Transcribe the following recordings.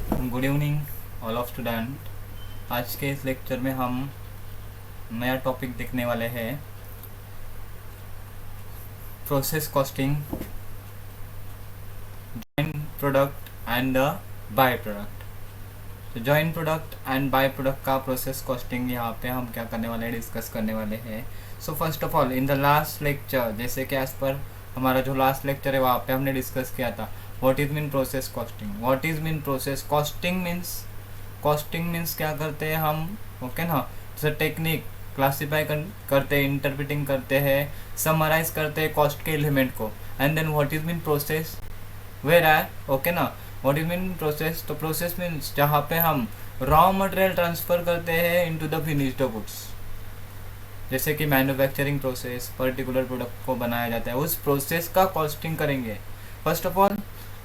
Good evening all of student. आज के इस लेक्चर में हम नया टॉपिक देखने वाले हैं, process costing, joint product and the by product. तो joint product and by product का प्रोसेस कॉस्टिंग यहाँ पे हम क्या करने वाले हैं, डिस्कस करने वाले हैं। सो first of all in the last lecture, जैसे कि एज पर हमारा जो लास्ट लेक्चर है वहाँ पे हमने डिस्कस किया था what is mean process costing. What is mean process costing means, costing means क्या करते हैं हम, ओके ना, जैसे टेक्निक क्लासीफाई करते हैं, इंटरप्रिटिंग करते हैं, समराइज करते हैं कॉस्ट के एलिमेंट को। And then what is mean process where है, ओके ना, व्हाट इज मीन प्रोसेस। तो प्रोसेस मीन्स जहाँ पे हम रॉ मटेरियल ट्रांसफर करते हैं इनटू द फिनिश्ड गुड्स, जैसे कि मैन्युफैक्चरिंग प्रोसेस, पर्टिकुलर प्रोडक्ट को बनाया जाता है, उस प्रोसेस का कॉस्टिंग करेंगे। First of all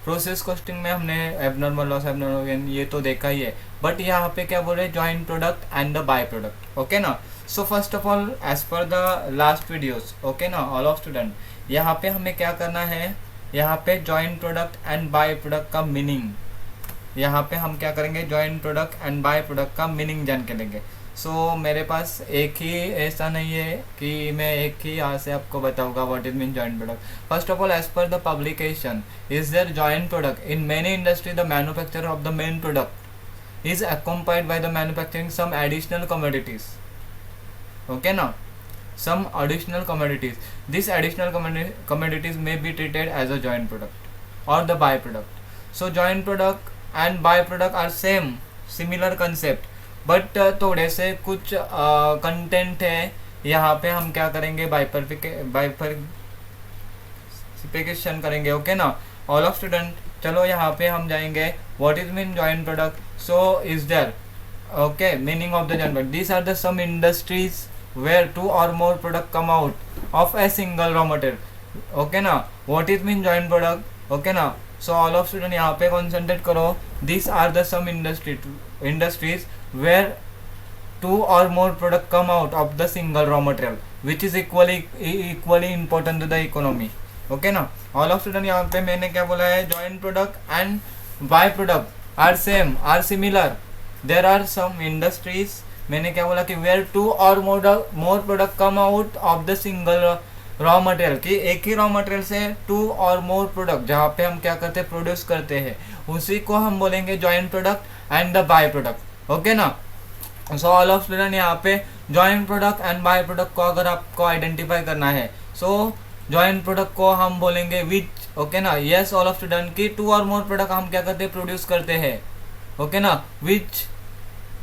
process costing में हमने एबनॉर्मल लॉस, एबनॉर्मल गेन ये तो देखा ही है, बट यहाँ पे क्या बोल रहे हैं, joint product and the by product, okay ना। So first of all as per the last videos, okay ना ऑल ऑफ स्टूडेंट, यहाँ पे हमें क्या करना है, यहाँ पे joint product and by product का मीनिंग, यहाँ पे हम क्या करेंगे, joint product and by product का मीनिंग जान के लेंगे। सो मेरे पास एक ही ऐसा नहीं है कि मैं एक ही यहाँ से आपको बताऊंगा what is mean joint product. First of all as per the publication is there joint product in many industry, the manufacture of the main product is accompanied by the manufacturing some additional commodities, okay now, some additional commodities. These additional commodities may be treated as a joint product or the byproduct. So joint product and byproduct are same, similar concept, but थोड़े से कुछ content है यहाँ पे हम क्या करेंगे, बाइफरफिकेशन करेंगे, ओके ना ऑल ऑफ स्टूडेंट। चलो यहाँ पे हम जाएंगे what is mean joint product. So is there, okay, meaning of the joint product, these are the some industries where two or more product come out of a single raw material, okay ना, what is mean joint product, okay ना। So all of student यहाँ पे concentrate करो, this are the some industries where two or more product come out of the single raw material which is equally important to the economy, okay ना all of student। यहाँ पे मैंने क्या बोला है, joint product and by product are same, are similar, there are some industries, मैंने क्या बोला कि where two or more product come out of the single raw material, कि एक ही रॉ मटेरियल से टू और मोर प्रोडक्ट जहाँ पे हम क्या करते हैं, प्रोड्यूस करते हैं, उसी को हम बोलेंगे joint product and the by product, okay ना। सो ऑल ऑफ स्टूडेंट यहाँ पे joint product and by product को अगर आपको आइडेंटिफाई करना है, सो जॉइंट प्रोडक्ट को हम बोलेंगे विच, ओके ना, यस ऑल ऑफ स्टूडेंट की टू और मोर प्रोडक्ट हम क्या करते हैं, प्रोड्यूस करते हैं, ओके ना, which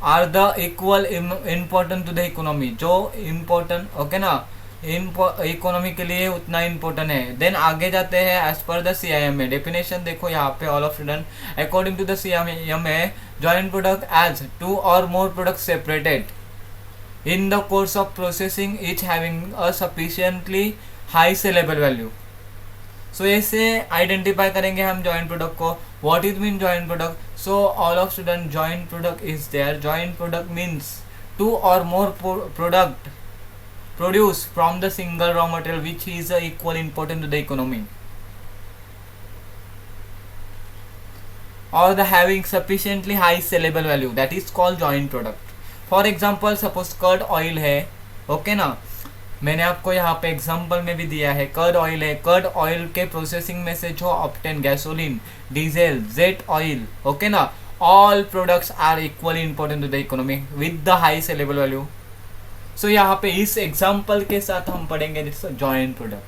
are the equal important to the economy, जो इम्पोर्टेंट, ओके ना, इकोनॉमी के लिए उतना इम्पोर्टेंट है। देन आगे जाते हैं as per the CIMA definition, देखो यहाँ पे all of student, according to the CIMA joint product as two or more products separated in the course of processing each having a sufficiently high sellable value. So ऐसे identify करेंगे हम joint product को। What is mean joint product? So all of student, joint product is there. Joint product means two or more product produced from the single raw material which is equal important to the economy, or the having sufficiently high sellable value, that is called joint product. For example, suppose crude oil है, okay ना, मैंने आपको यहाँ पे example में भी दिया है, कर्ड ऑयल है, कर्ड ऑयल के प्रोसेसिंग में से जो obtain, gasoline, diesel, jet oil, okay ना, all products are equally important to the economy with the high saleable value. So यहाँ पे इस एग्जाम्पल के साथ हम पढ़ेंगे joint product.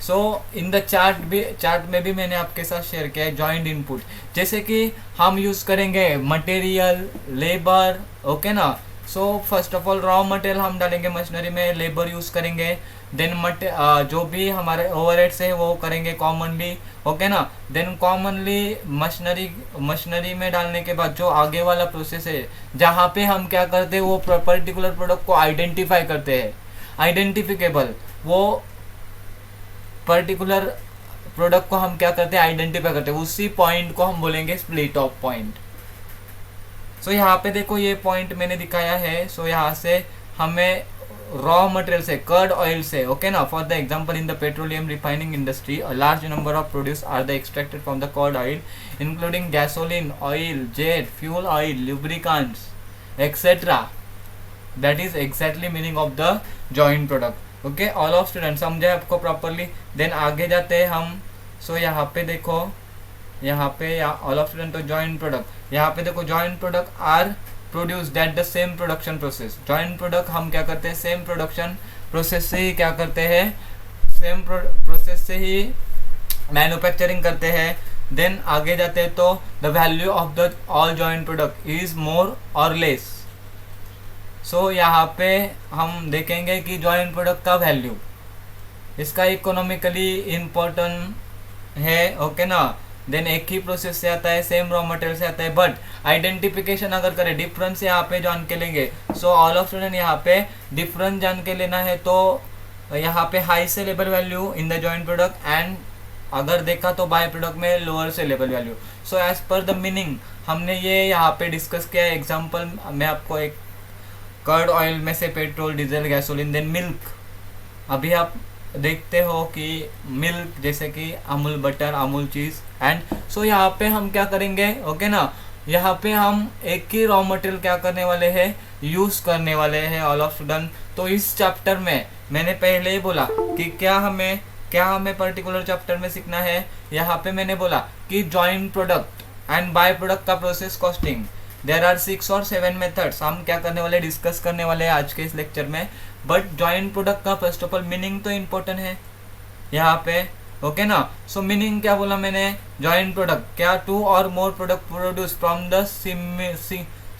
So in the chart में भी मैंने आपके साथ शेयर किया है जॉइंट इनपुट, जैसे कि हम यूज़ करेंगे मटेरियल, लेबर, ओके ना। So first of all raw material हम डालेंगे मशीनरी में, लेबर यूज़ करेंगे, देन जो भी हमारे ओवरहेड्स है वो करेंगे कॉमनली, ओके ना। देन कॉमनली मशीनरी में डालने के बाद जो आगे वाला प्रोसेस है जहाँ पे हम क्या करते हैं, वो पर्टिकुलर प्रोडक्ट को आइडेंटिफाई करते हैं, आइडेंटिफिकेबल, वो पर्टिकुलर प्रोडक्ट को हम क्या करते हैं, आइडेंटिफाई करते हैं, उसी पॉइंट को हम बोलेंगे स्प्लिट ऑफ पॉइंट। सो यहाँ पे देखो ये पॉइंट मैंने दिखाया है। सो यहाँ से हमें रॉ मटेरियल से, कर्ड ऑयल से, ओके ना. For the example in the petroleum refining industry a large number of produce are the extracted from the crude oil including gasoline oil, jet fuel oil, lubricants etcetera. That is exactly meaning of the joint product. Okay, all of student समझे आपको properly. Then आगे जाते हैं हम. सो यहाँ पे देखो, यहाँ पे ऑल ऑफ स्टूडेंट, तो जॉइंट प्रोडक्ट, यहाँ पे देखो joint product are produced at the same production process. Joint product हम क्या करते हैं, सेम प्रोडक्शन प्रोसेस से ही क्या करते हैं, सेम प्रोसेस से ही मैन्युफैक्चरिंग करते हैं. देन आगे जाते हैं तो the value of the all joint product is more और लेस. सो यहाँ पे हम देखेंगे कि जॉइंट प्रोडक्ट का वैल्यू, इसका इकोनॉमिकली इम्पोर्टेंट है, ओके ना. देन एक ही प्रोसेस से आता है, सेम रॉ मटेरियल से आता है, बट आइडेंटिफिकेशन अगर करें, डिफरेंस यहाँ पे जान के लेंगे. सो ऑल ऑफ स्टूडेंट यहाँ पे डिफरेंस जान के लेना है. तो यहाँ पे high saleable value in the joint product and अगर देखा तो बाय प्रोडक्ट में lower saleable value. So as per the meaning हमने ये यहाँ पे डिस्कस किया. एग्जाम्पल मैं आपको एक कर्ड ऑयल में से petrol, diesel, gasoline, then milk. अभी आप देखते हो कि मिल्क जैसे कि Amul butter, Amul cheese and so यहाँ पे हम क्या करेंगे, ओके ना. यहाँ पे हम एक ही रॉ मटेरियल क्या करने वाले हैं, यूज़ करने वाले हैं ऑल ऑफ स्टूडेंट. तो इस चैप्टर में मैंने पहले ही बोला कि क्या हमें पर्टिकुलर चैप्टर में सीखना है. यहाँ पे मैंने बोला कि joint product and by product का प्रोसेस कॉस्टिंग. देयर आर 6 और 7 मेथड्स हम क्या करने वाले, डिस्कस करने वाले हैं आज के इस लेक्चर में. बट जॉइंट प्रोडक्ट का फर्स्ट ऑफ ऑल मीनिंग तो इम्पोर्टेंट है यहाँ पे, ओके ना. सो मीनिंग क्या बोला मैंने, जॉइंट प्रोडक्ट क्या, 2 और more product produce from the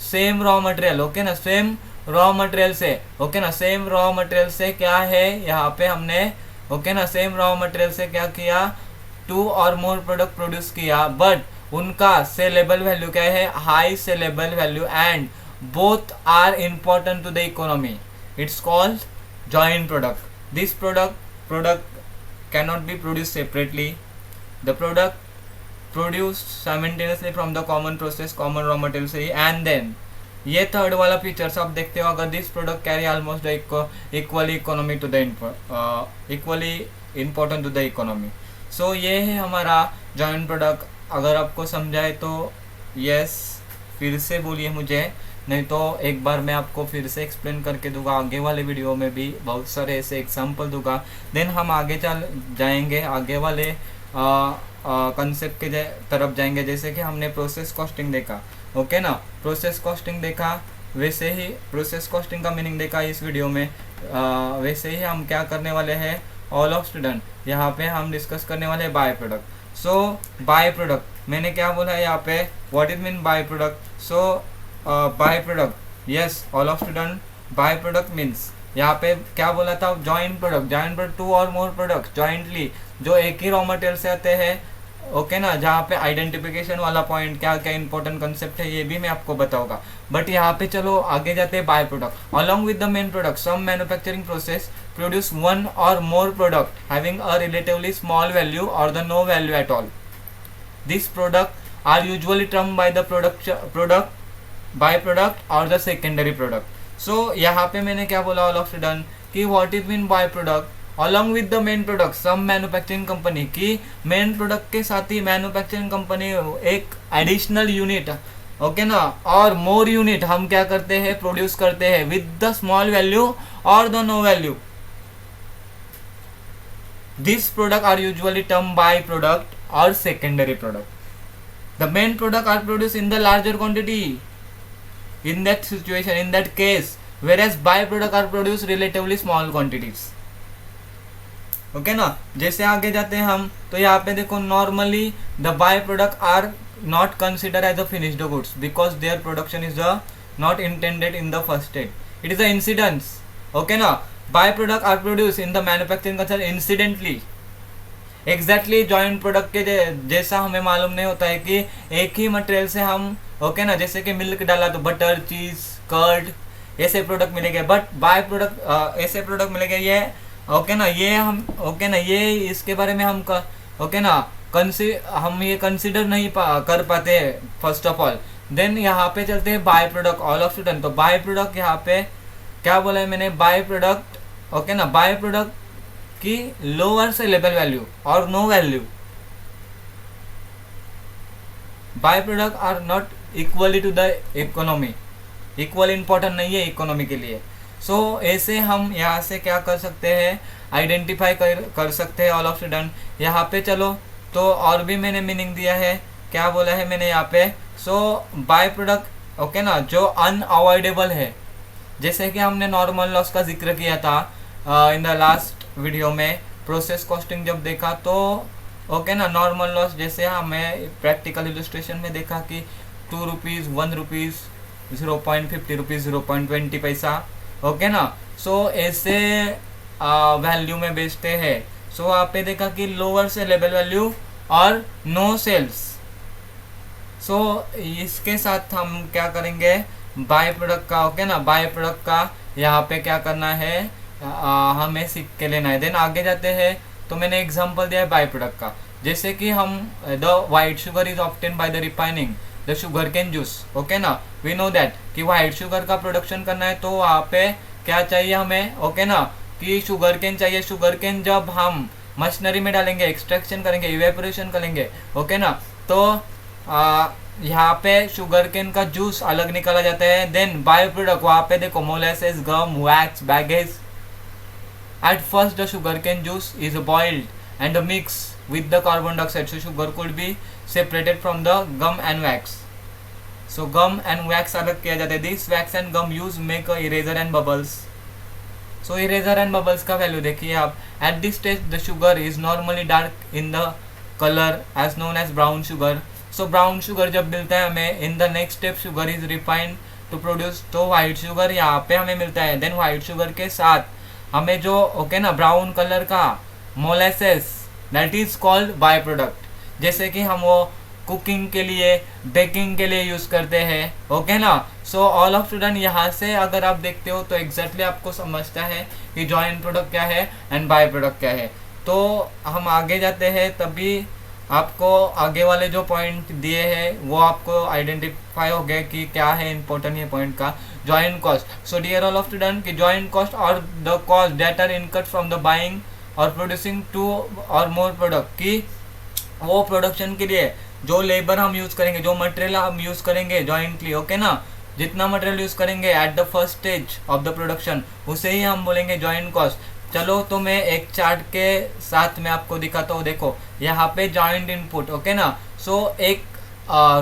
same raw material, okay ना, सेम रॉ मटेरियल से, ओके ना, सेम रॉ मटेरियल से क्या है यहाँ पे हमने, ओके ना, सेम रॉ मटेरियल से क्या किया, 2 और मोर प्रोडक्ट प्रोड्यूस किया, बट उनका सेलेबल वैल्यू क्या है, high saleable value and both are important to the economy. It's called joint product. This product cannot be produced separately. The product produced simultaneously from the common process, common raw material से ही, and then ये third वाला features आप देखते हो, अगर this product carry almost equally economy to the equally important to the economy. So ये है हमारा जॉइंट प्रोडक्ट. अगर आपको समझाए तो यस, फिर से बोलिए मुझे, नहीं तो एक बार मैं आपको फिर से एक्सप्लेन करके दूंगा. आगे वाले वीडियो में भी बहुत सारे ऐसे एग्जांपल दूंगा. देन हम आगे चल जाएंगे, आगे वाले कंसेप्ट के तरफ जाएंगे. जैसे कि हमने प्रोसेस कॉस्टिंग देखा, ओके ना, प्रोसेस कॉस्टिंग देखा, वैसे ही प्रोसेस कॉस्टिंग का मीनिंग देखा इस वीडियो में. वैसे ही हम क्या करने वाले हैं ऑल ऑफ स्टूडेंट, यहाँ पे हम डिस्कस करने वाले हैं by product. So by product मैंने क्या बोला है यहाँ पे, what is mean by product. So by product, yes all of student, by product means यहाँ पे क्या बोला था, जॉइंट प्रोडक्ट. जॉइंट प्रोडक्ट 2 और मोर प्रोडक्ट जॉइंटली जो एक ही रॉ मटेरियल से आते हैं, ओके ना. जहाँ पे आइडेंटिफिकेशन वाला पॉइंट क्या क्या इंपॉर्टेंट कंसेप्ट है ये भी मैं आपको बताऊंगा. बट यहाँ पे चलो आगे जाते हैं. By product along with the main product some manufacturing process produce 1 or more product having a relatively small value or the no value at all. These products are usually termed by the product byproduct or the secondary product. So यहाँ पे मैंने क्या बोला all of student कि what is mean byproduct along with the main product some manufacturing company की main product के साथ ही manufacturing company एक additional unit, ओके ना, और more unit हम क्या करते हैं, प्रोड्यूस करते हैं with the small value or the no value. These products are usually termed byproduct or secondary product. The main product are produced in the larger quantity. In that situation, in that case, whereas byproduct are produced relatively small quantities. Okay ना. जैसे आगे जाते हैं हम, तो यहाँ पे देखो normally the byproduct are not considered as a finished goods because their production is not intended in the first stage. It is a incidence, okay ना. byproduct are produced in the manufacturing process incidentally. Exactly joint product के जैसा हमें मालूम नहीं होता है कि एक ही मटेरियल से हम, ओके ना, जैसे कि मिल्क डाला तो बटर, चीज, कर्ड ऐसे प्रोडक्ट मिलेंगे. बट बाय प्रोडक्ट ऐसे प्रोडक्ट मिलेंगे ये, ओके ना, ये हम, ओके ना, ये इसके बारे में हम ओके ना हम ये कंसिडर नहीं कर पाते फर्स्ट ऑफ ऑल. देन यहाँ पे चलते हैं by product all of student. तो बाय प्रोडक्ट यहाँ पे क्या बोला है मैंने, बाय प्रोडक्ट, ओके ना, बाय प्रोडक्ट की लोअर सेलेबल वैल्यू और no value, by product are not equally to the economy, equal important नहीं है इकोनॉमी के लिए। सो ऐसे हम यहाँ से क्या कर सकते हैं, आइडेंटिफाई कर सकते हैं ऑल ऑफ स्टूडेंट। यहाँ पे चलो तो और भी मैंने मीनिंग दिया है, क्या बोला है मैंने यहाँ पे, सो बाय प्रोडक्ट, ओके ना, जो अनअवॉइडेबल है, जैसे कि हमने नॉर्मल लॉस का जिक्र किया था इन द लास्ट वीडियो में, प्रोसेस कॉस्टिंग जब देखा तो ओके ना, नॉर्मल लॉस जैसे हमें प्रैक्टिकल इलस्ट्रेशन में देखा कि 2 रुपीज़, 1 रुपीज़, 0.50 रुपीज़, 0.20 पैसा, ओके ना। सो ऐसे वैल्यू में बेचते हैं। सो आप पे देखा कि लोअर से लेवल वैल्यू और नो सेल्स। सो इसके साथ हम क्या करेंगे, बाय प्रोडक्ट का, ओके ना, बाय प्रोडक्ट का यहाँ पे क्या करना है, हमें सीख के लेना है। देन आगे जाते हैं तो मैंने एग्जांपल दिया है बाय प्रोडक्ट का, जैसे कि हम the white sugar is obtain by the refining the sugar cane juice, okay ना, वी नो दैट कि वाइट शुगर का प्रोडक्शन करना है तो वहाँ पे क्या चाहिए हमें, ओके ना, कि शुगर केन चाहिए। शुगर केन जब हम मशीनरी में डालेंगे, एक्सट्रैक्शन करेंगे, इवेपोरेशन करेंगे, ओके ना, तो यहाँ पे शुगर केन का जूस अलग निकाला जाता है। देन बाय प्रोडक्ट वहाँ पे देखो molasses, gum, wax, bagasse. At first the sugar cane juice is boiled and mix with the carbon dioxide, so sugar could be separated from the gum and wax. So gum and wax अलग किया जाता है। This wax and gum use make a eraser and bubbles. So eraser and bubbles का value देखिए आप। At this stage the sugar is normally dark in the color as known as brown sugar. So brown sugar जब मिलता है हमें, in the next step sugar is refined to produce, तो white sugar यहाँ पे हमें मिलता है। Then white sugar के साथ हमें जो ओके ना ब्राउन कलर का molasses, that is called by product, जैसे कि हम वो कुकिंग के लिए, बेकिंग के लिए यूज करते हैं, ओके ना। सो ऑल ऑफ स्टूडेंट यहाँ से अगर आप देखते हो तो एग्जैक्टली आपको समझता है कि जॉइंट प्रोडक्ट क्या है एंड बाय प्रोडक्ट क्या है। तो हम आगे जाते हैं, तभी आपको आगे वाले जो पॉइंट दिए हैं वो आपको आइडेंटिफाई हो गया कि क्या है इंपॉर्टेंट ये पॉइंट का। Joint cost, so dear all of student कि जॉइंट कॉस्ट और the cost that are incurred from the buying और प्रोड्यूसिंग 2 और मोर प्रोडक्ट, की वो प्रोडक्शन के लिए जो लेबर हम यूज़ करेंगे, जो मटेरियल हम यूज़ करेंगे जॉइंटली, ओके ना, जितना मटेरियल यूज़ करेंगे at the first stage of the production, उसे ही हम बोलेंगे जॉइंट कॉस्ट। चलो तो मैं एक चार्ट के साथ में आपको दिखाता हूँ। देखो यहाँ पे जॉइंट इनपुट, ओके ना। सो एक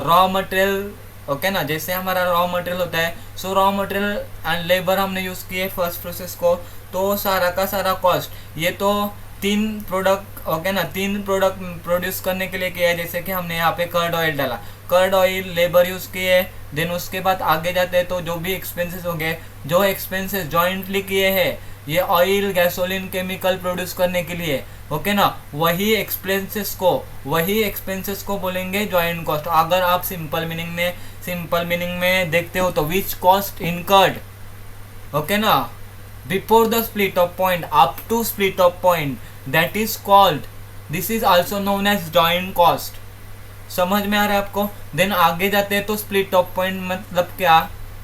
रॉ मटेरियल, ओके ना, जैसे हमारा रॉ मटेरियल होता है, सो रॉ मटेरियल एंड लेबर हमने यूज़ किए फर्स्ट प्रोसेस को, तो सारा का सारा कॉस्ट ये तो 3 प्रोडक्ट, ओके ना, 3 प्रोडक्ट प्रोड्यूस करने के लिए किया है। जैसे कि हमने यहाँ पे कर्ड ऑयल डाला, कर्ड ऑयल लेबर यूज़ किए, देन उसके बाद आगे जाते हैं तो जो भी एक्सपेंसेस हो गए, जो एक्सपेंसेस जॉइंटली किए हैं ये ऑयल, गैसोलीन, केमिकल प्रोड्यूस करने के लिए, ओके ना, वही एक्सपेंसेस को बोलेंगे जॉइंट कॉस्ट। अगर आप सिंपल मीनिंग में देखते हो तो विच कॉस्ट इनकर्ड, ओके ना, before the split off point up to split off point, that is called, this is also known as joint cost. समझ में आ रहा है आपको। देन आगे जाते हैं तो स्प्लिट ऑफ पॉइंट मतलब क्या,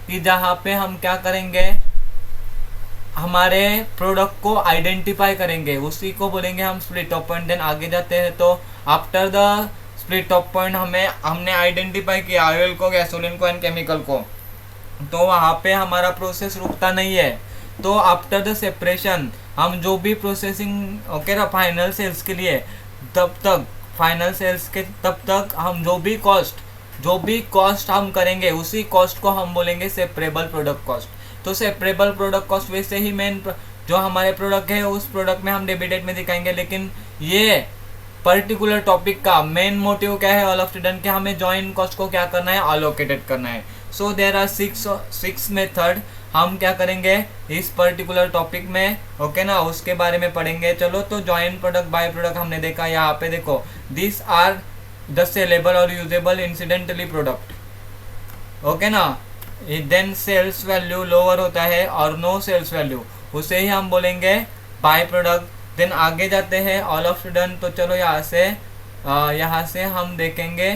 कि जहाँ पे हम क्या करेंगे, हमारे प्रोडक्ट को आइडेंटिफाई करेंगे, उसी को बोलेंगे हम स्प्लिट ऑफ पॉइंट। देन आगे जाते हैं तो after the split off point हमने आइडेंटिफाई किया ऑयल को, गैसोलीन को एंड केमिकल को, तो वहाँ पे हमारा प्रोसेस रुकता नहीं है। तो आफ्टर द सेपरेशन हम जो भी प्रोसेसिंग, ओके ना, फाइनल सेल्स के लिए, तब तक हम जो भी कॉस्ट हम करेंगे, उसी कॉस्ट को हम बोलेंगे सेपरेबल प्रोडक्ट कॉस्ट। तो सेपरेबल प्रोडक्ट कॉस्ट वैसे ही मेन जो हमारे प्रोडक्ट है उस प्रोडक्ट में हम डेबिट में दिखाएंगे, लेकिन ये पर्टिकुलर टॉपिक का मेन मोटिव क्या है ऑल ऑफ स्टूडेंट, कि हमें जॉइंट कॉस्ट को क्या करना है, अलोकेटेड करना है। सो देयर आर 6 मेथड हम क्या करेंगे इस पर्टिकुलर टॉपिक में, ओके ना, उसके बारे में पढ़ेंगे। चलो तो जॉइंट प्रोडक्ट, बाय प्रोडक्ट हमने देखा। यहाँ पे देखो दिस आर द सेलेबल और यूजेबल इंसिडेंटली प्रोडक्ट, ओके ना। देन सेल्स वैल्यू लोअर होता है और नो सेल्स वैल्यू, उसे ही हम बोलेंगे बाय प्रोडक्ट। देन आगे जाते हैं ऑल ऑफ स्टूडेंट। तो चलो यहाँ से हम देखेंगे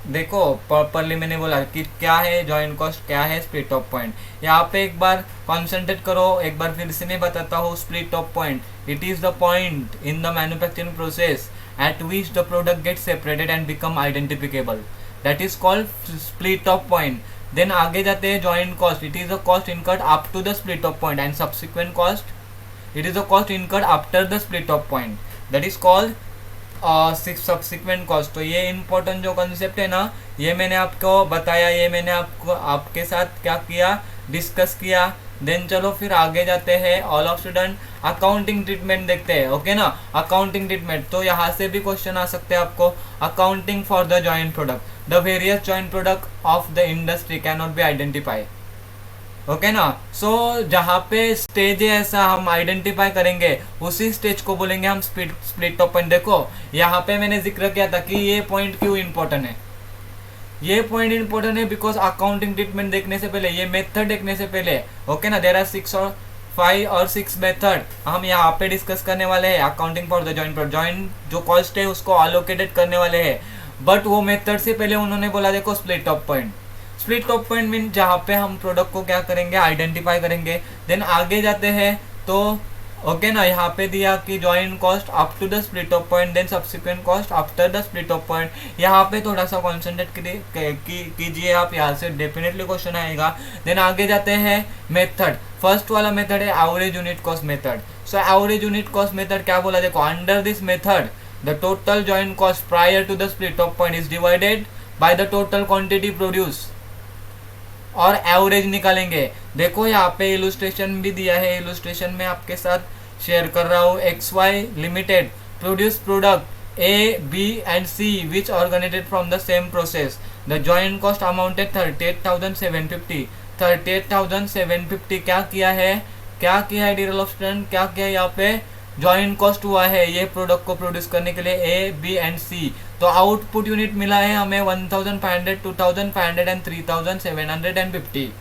देखो प्रॉपरली मैंने बोला कि क्या है जॉइंट कॉस्ट, क्या है स्प्लिट ऑफ पॉइंट। यहाँ पे एक बार कॉन्सेंट्रेट करो, एक बार फिर से मैं बताता हूँ। Split off point, it is the point in the manufacturing process at which the product gets separated and become identifiable, that is called split of point. Then आगे जाते हैं joint cost, it is the cost incurred up to the split of point, and subsequent cost, it is the cost incurred after the split of point, that is called subsequent cost। तो ये important जो concept है ना, ये मैंने आपको बताया, ये मैंने आपको आपके साथ क्या किया, डिस्कस किया। देन चलो फिर आगे जाते हैं। All of student accounting treatment देखते हैं, ओके ना। अकाउंटिंग ट्रीटमेंट, तो यहाँ से भी क्वेश्चन आ सकते हैं आपको। Accounting for the joint product, the various joint product of the industry can not be identify, okay ना। सो जहाँ पे स्टेज है ऐसा हम आइडेंटिफाई करेंगे, उसी स्टेज को बोलेंगे हम स्प्लिट ऑफ पॉइंट। देखो यहाँ पे मैंने जिक्र किया था कि ये पॉइंट क्यों इंपॉर्टेंट है। ये पॉइंट इंपॉर्टेंट है बिकॉज अकाउंटिंग ट्रीटमेंट देखने से पहले, ये मेथड देखने से पहले, ओके ना, देयर आर 5 और 6 मेथड हम यहाँ पे डिस्कस करने वाले हैं। अकाउंटिंग फॉर द जॉइंट जो कॉस्ट है उसको अलोकेटेड करने वाले हैं। बट वो मेथड से पहले उन्होंने बोला देखो split off point. Split off point mean जहाँ पे हम प्रोडक्ट को क्या करेंगे, आइडेंटिफाई करेंगे। देन आगे जाते हैं तो ओके ना, यहाँ पे दिया कि joint cost up to the split off point, then subsequent cost after the split off point. यहाँ पे थोड़ा सा कॉन्सेंट्रेट कीजिए आप, यहाँ से डेफिनेटली क्वेश्चन आएगा। देन आगे जाते हैं मेथड। फर्स्ट वाला मेथड है average unit cost method. So average unit cost method क्या बोला, देखो under this method the total joint cost prior to the split off point is divided by the total quantity produce और average निकालेंगे। देखो यहाँ पे illustration भी दिया है, इलुस्ट्रेशन में आपके साथ शेयर कर रहा हूँ। XY limited produce product A, B and C which originated from the same process. The joint cost amounted 38,750. 38,750 क्या किया है, क्या किया है डियर ऑफ स्टूडेंट, क्या किया है यहाँ पे जॉइंट कॉस्ट हुआ है ये प्रोडक्ट को प्रोड्यूस करने के लिए A, B and C। तो आउटपुट यूनिट मिला है हमें 1500, 2500 एंड 3750।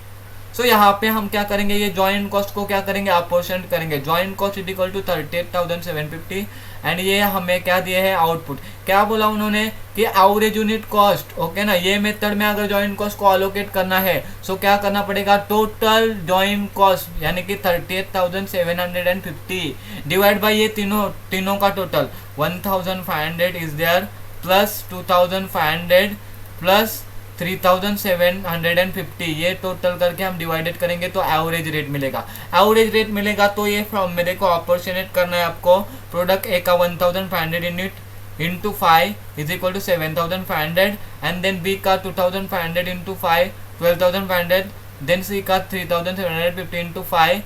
सो यहाँ पे हम क्या करेंगे, ये जॉइंट कॉस्ट को क्या करेंगे, अपोर्शन करेंगे। Joint cost is equal to 38,750 and ये हमें क्या दिए है, आउटपुट। क्या बोला उन्होंने कि एवरेज यूनिट कॉस्ट, ओके ना। ये मेथड में अगर जॉइंट कॉस्ट को अलोकेट करना है सो क्या करना पड़ेगा, टोटल जॉइंट कॉस्ट यानी कि 38,750 डिवाइड बाय ये तीनों का total 1,500 is there plus 2,500 plus 3,750, ये टोटल करके हम डिवाइडेड करेंगे तो एवरेज रेट मिलेगा। एवरेज रेट मिलेगा तो ये फ्रॉम में देखो अपोर्शनेट करना है आपको। प्रोडक्ट ए का 1,500 unit into 5 is equal to 7,500 and then B का 2,500 इंटू 5 12,500, देन सी का 3,750 इंटू 5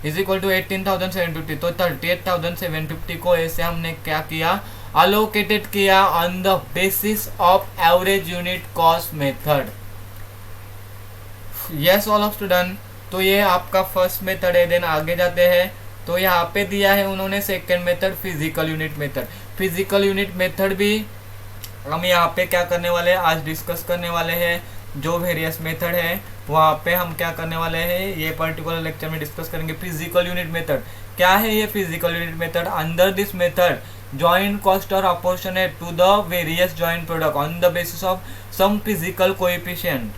इज इक्वल टू 18,750। तो 38,750 को ऐसे हमने क्या किया, allocated किया on the basis of average unit cost method। yes all of student, तो ये आपका फर्स्ट मेथड है। देन आगे जाते हैं तो यहाँ पे दिया है उन्होंने second method physical unit method. Physical unit method भी हम यहाँ पे क्या करने वाले हैं, आज डिस्कस करने वाले हैं। जो वेरियस मेथड है वहाँ पे हम क्या करने वाले हैं, ये पर्टिकुलर लेक्चर में डिस्कस करेंगे। फिजिकल यूनिट मेथड क्या है, ये physical unit method under this method joint cost are apportionate to the various joint product on the basis of some physical coefficient,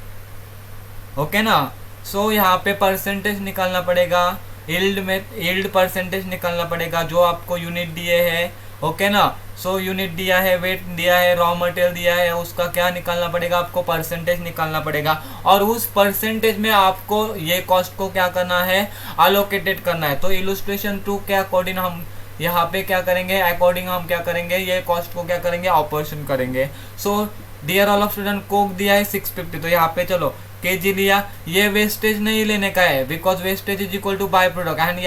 okay ना। सो यहाँ पे परसेंटेज निकालना पड़ेगा, यील्ड परसेंटेज निकालना पड़ेगा जो आपको यूनिट दिए है, ओके ना। सो यूनिट दिया है, वेट दिया है, रॉ मटेरियल दिया है, उसका क्या निकालना पड़ेगा, आपको परसेंटेज निकालना पड़ेगा। और उस परसेंटेज में आपको ये कॉस्ट को क्या करना है, अलोकेटेड करना है। तो इलुस्ट्रेशन 2 के अकॉर्डिंग हम यहाँ पे क्या करेंगे, अकॉर्डिंग हम क्या करेंगे, ये कॉस्ट को क्या करेंगे, ऑपरेशन करेंगे। So dear all of student, coke दिया है 650, तो यहाँ पे चलो केजी लिया। ये वेस्टेज नहीं लेने का है because wastage is equal to by product and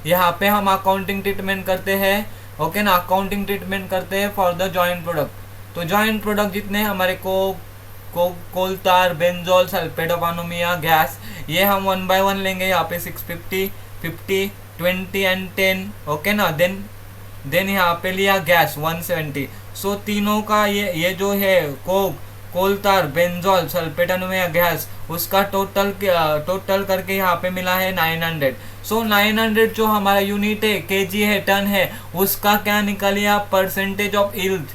यहाँ पे हम अकाउंटिंग ट्रीटमेंट करते हैं, ओके ना। अकाउंटिंग ट्रीटमेंट करते हैं फॉर द जॉइंट प्रोडक्ट। तो जॉइंट प्रोडक्ट जितने हमारे कोल तार, benzoyl, sulphate of ammonia, gas, ये हम 1 by 1 लेंगे। यहाँ पे 650, 50, 20 एंड 10, ओके ना। देन यहाँ पे लिया गैस 170। सो तीनों का ये जो है कोल तार, बेंजोल, सल्फेट अमोनिया, गैस, उसका टोटल करके यहाँ पे मिला है 900। सो 900 जो हमारा यूनिट है, केजी है, टन है, उसका क्या निकालिए आप, परसेंटेज ऑफ यील्ड।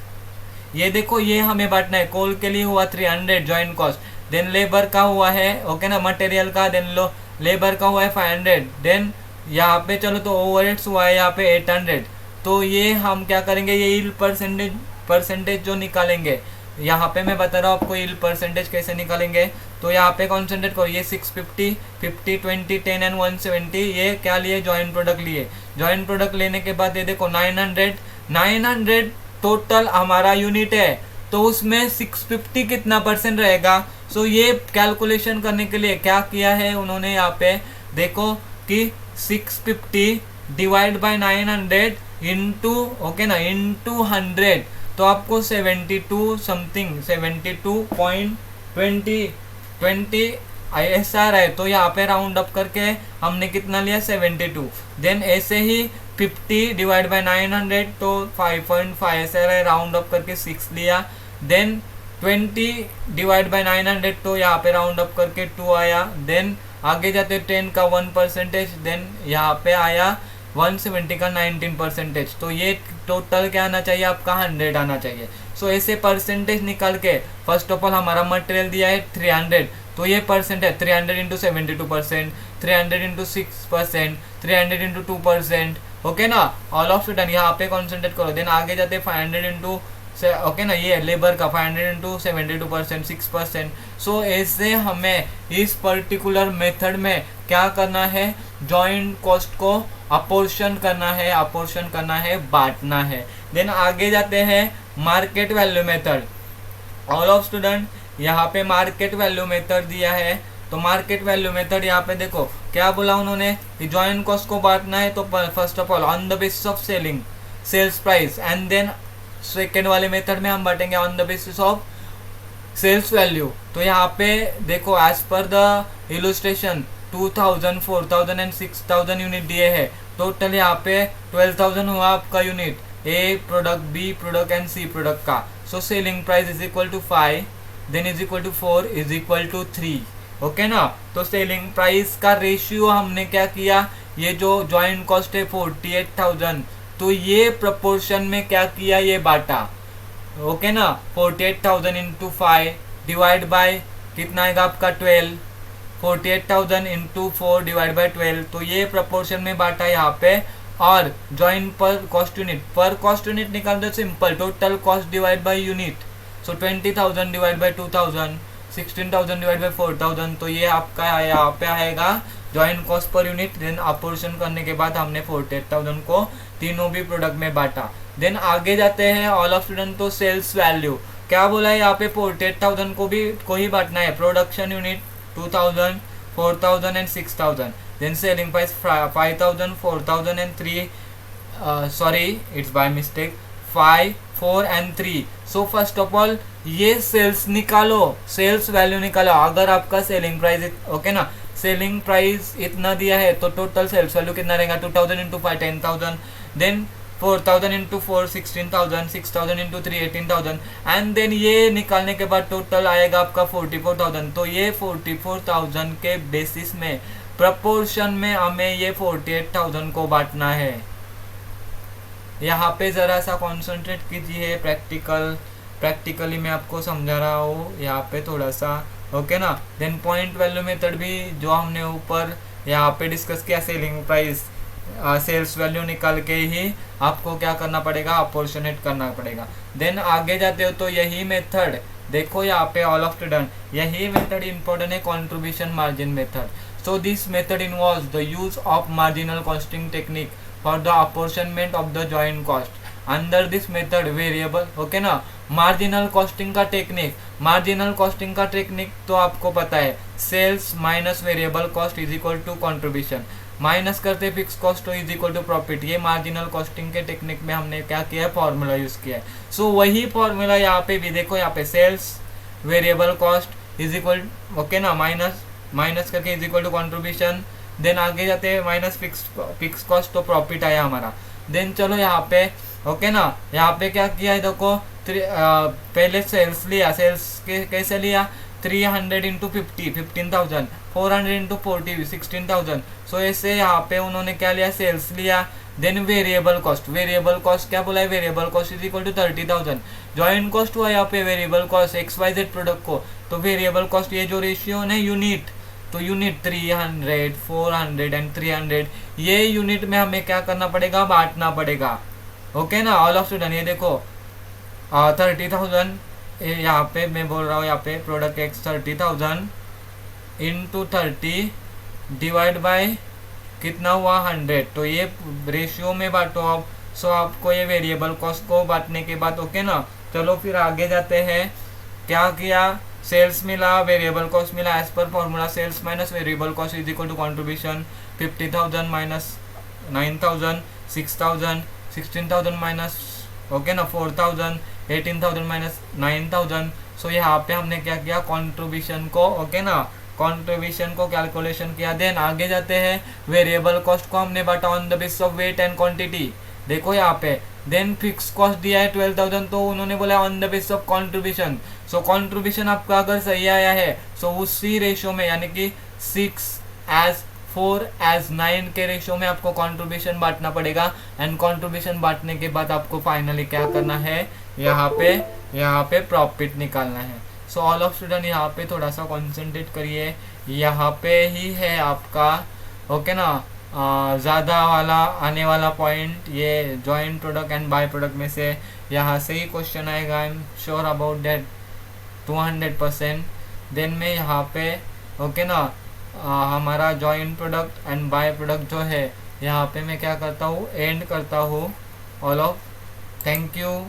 ये देखो ये हमें बांटना है, कोल के लिए हुआ 300 ज्वाइंट कॉस्ट, देन लेबर का हुआ है ओके ना, मटेरियल का, देन लेबर का हुआ है 500, देन यहाँ पे चलो तो ओवरहेड्स हुआ है यहाँ पे 800। तो ये हम क्या करेंगे, ये यील्ड परसेंटेज जो निकालेंगे, यहाँ पे मैं बता रहा हूँ आपको यील्ड परसेंटेज कैसे निकालेंगे। तो यहाँ पे कॉन्सेंट्रेट करो, ये 650, 50, 20, 10 एंड 170 ये क्या लिए, जॉइंट प्रोडक्ट लिए। जॉइंट प्रोडक्ट लेने के बाद ये देखो 900 टोटल हमारा यूनिट है, तो उसमें 650 कितना परसेंट रहेगा। सो ये कैलकुलेशन करने के लिए क्या किया है उन्होंने, यहाँ पे देखो कि 650 डिवाइड बाय 900 इंटू ओके ना इंटू 100, तो आपको 72 समथिंग 72.20 ISR है। तो यहाँ पे राउंड अप करके हमने कितना लिया 72, देन ऐसे ही 50 डिवाइड बाय 900 तो 5.5 ISR है, राउंड अप करके 6 लिया, देन 20 डिवाइड बाय 900 तो यहाँ पे राउंड अप करके 2 आया, देन आगे जाते 10 का 1%, देन यहाँ पे आया 170 का 19%। तो ये टोटल क्या आना चाहिए आपका 100 आना चाहिए। सो ऐसे परसेंटेज निकाल के फर्स्ट ऑफ ऑल हमारा मटेरियल दिया है 300, तो ये परसेंट है 300 इंटू 72%, 300 इंटू 6%, 300 इंटू 2%, ओके ना। ऑल ऑफ डन, यहाँ पे कॉन्सेंट्रेट करो, देन आगे जाते 500 इंटू ओके ना, ये लेबर का 500 इंटू 72% 6%। सो ऐसे हमें इस पर्टिकुलर मेथड में क्या करना है, जॉइंट कॉस्ट को अपोर्शन करना है, बांटना है। देन आगे जाते हैं market value method. All of student यहाँ पे मार्केट वैल्यू मेथड दिया है, तो मार्केट वैल्यू मेथड यहाँ पे देखो क्या बोला उन्होंने कि जॉइंट कॉस्ट को बांटना है, तो first of all on the basis of sales price, and then second वाले मेथड में हम बांटेंगे on the basis of sales value. तो यहाँ पे देखो as per the illustration 2000, 4000 and 6000 unit दिए है, टोटल यहाँ पे 12000 हुआ आपका unit, A product, B product and C product का। So selling price is equal to 5, then is equal to 4 is equal to 3, okay ना। तो सेलिंग प्राइस का रेशियो हमने क्या किया, ये जो जॉइंट कॉस्ट है 48,000, तो ये प्रपोर्शन में क्या किया, ये बांटा, ओके ना। 48,000 इंटू 5 डिवाइड बाय कितना आएगा आपका 12, 48,000 इंटू 4 डिवाइड बाय 12, तो ये प्रपोर्शन में बांटा यहाँ पे। और जॉइंट पर कॉस्ट यूनिट निकाल दो, simple, total cost divide by unit. So 20,000 divide by 2000, 16,000 divide by 4,000, तो ये आपका यहाँ पे आएगा joint cost per unit. Then apportion करने के बाद हमने 48,000 को तीनों भी प्रोडक्ट में बांटा। देन आगे जाते हैं ऑल ऑफ स्टूडेंट, तो सेल्स वैल्यू क्या बोला है यहाँ पे, 48,000 को ही बांटना है, production unit 2000, 4000 and 6000, then selling price 5000, 4000 and 3, sorry it's by mistake 5, 4 and 3। So first of all ये सेल्स निकालो, सेल्स वैल्यू निकालो। अगर आपका सेलिंग प्राइस ओके ना, सेलिंग प्राइस इतना दिया है तो टोटल सेल्स वैल्यू कितना रहेगा, 2000 into 5 10,000, then 4000 into 4 16,000, 6000 into 3 18,000, and then ये निकालने के बाद टोटल आएगा आपका 44,000। तो ये 44,000 के बेसिस में प्रपोर्शन में हमें ये 48,000 को बांटना है। यहाँ पे ज़रा सा कॉन्सेंट्रेट कीजिए, प्रैक्टिकली मैं आपको समझा रहा हूँ यहाँ पे थोड़ा सा, ओके ना। देन पॉइंट वैल्यू मेथड भी जो हमने ऊपर यहाँ पे डिस्कस किया, सेलिंग प्राइस सेल्स वैल्यू निकाल के ही आपको क्या करना पड़ेगा, अपोर्शनेट करना पड़ेगा। देन आगे जाते हो तो यही मेथड देखो यहाँ पे ऑल ऑफ स्टूडेंट, यही मेथड इंपॉर्टेंट है, contribution margin method. So this method involves the use of marginal costing technique for the apportionment of the joint cost. Under this method variable, okay ना, marginal costing का technique तो आपको पता है, sales minus variable cost is equal to contribution, minus करते fix cost तो is equal to profit. ये marginal costing के टेक्निक में हमने क्या किया है, फॉर्मूला यूज किया है। सो वही फॉर्मूला यहाँ पे भी देखो, यहाँ पे sales variable cost is equal, okay ना, माइनस करके is equal to contribution, then आगे जाते हैं माइनस फिक्स कॉस्ट तो प्रॉफिट आया हमारा। देन चलो यहाँ पे, ओके ना, यहाँ पे क्या किया है देखो, पहले सेल्स लिया, सेल्स कैसे लिया, 300 इंटू 50 15,000, 400 इंटू 40 16,000। सो ऐसे यहाँ पे उन्होंने क्या लिया, सेल्स लिया, देन वेरिएबल कॉस्ट क्या बोला है, variable cost is equal to 30,000। Joint cost हुआ यहाँ पे वेरिएबल कॉस्ट XYZ प्रोडक्ट को, तो वेरिएबल कॉस्ट ये जो रेशियो है यूनिट, तो यूनिट 300, 400 एंड 300, ये यूनिट में हमें क्या करना पड़ेगा, बांटना पड़ेगा। ओके ना ऑल ऑफ स्टूडेंट, ये देखो 30,000 यहाँ पे मैं बोल रहा हूँ, यहाँ पे product x 30,000 into 30 divide by कितना हुआ 100, तो ये रेशियो में बांटो आप। सो आपको ये वेरिएबल कॉस्ट को बांटने के बाद ओके ना, चलो फिर आगे जाते हैं। क्या किया, सेल्स मिला, वेरिएबल कॉस्ट मिला, as per formula sales minus variable cost is equal to contribution. 50,000 minus 9,000, 6,000, 16,000 minus okay ना 4,000, 18,000 माइनस 9,000। सो यहाँ पे हमने क्या किया, कॉन्ट्रीब्यूशन को ओके ना, कॉन्ट्रीब्यूशन को कैलकुलेशन किया। देन आगे जाते हैं, वेरिएबल कॉस्ट को हमने बांटा on the basis of weight and quantity, देखो यहाँ पे। देन फिक्स कॉस्ट दिया है 12,000, तो उन्होंने बोला on the basis of contribution. So contribution आपका अगर सही आया है, सो उसी रेशियो में यानी कि 6:4:9 के रेशियो में आपको कॉन्ट्रीब्यूशन बांटना पड़ेगा। एंड कॉन्ट्रीब्यूशन बांटने के बाद आपको फाइनली क्या करना है, यहाँ पे प्रॉफिट निकालना है। सो ऑल ऑफ स्टूडेंट यहाँ पे थोड़ा सा कॉन्सेंट्रेट करिए, यहाँ पे ही है आपका ओके ना ज़्यादा वाला आने वाला पॉइंट, ये joint product and by product में से यहाँ से ही क्वेश्चन आएगा, I am sure about that 200%। Then में यहाँ पे ओके ना हमारा joint product and by product जो है, यहाँ पे मैं क्या करता हूँ, एंड करता हूँ। All of thank you.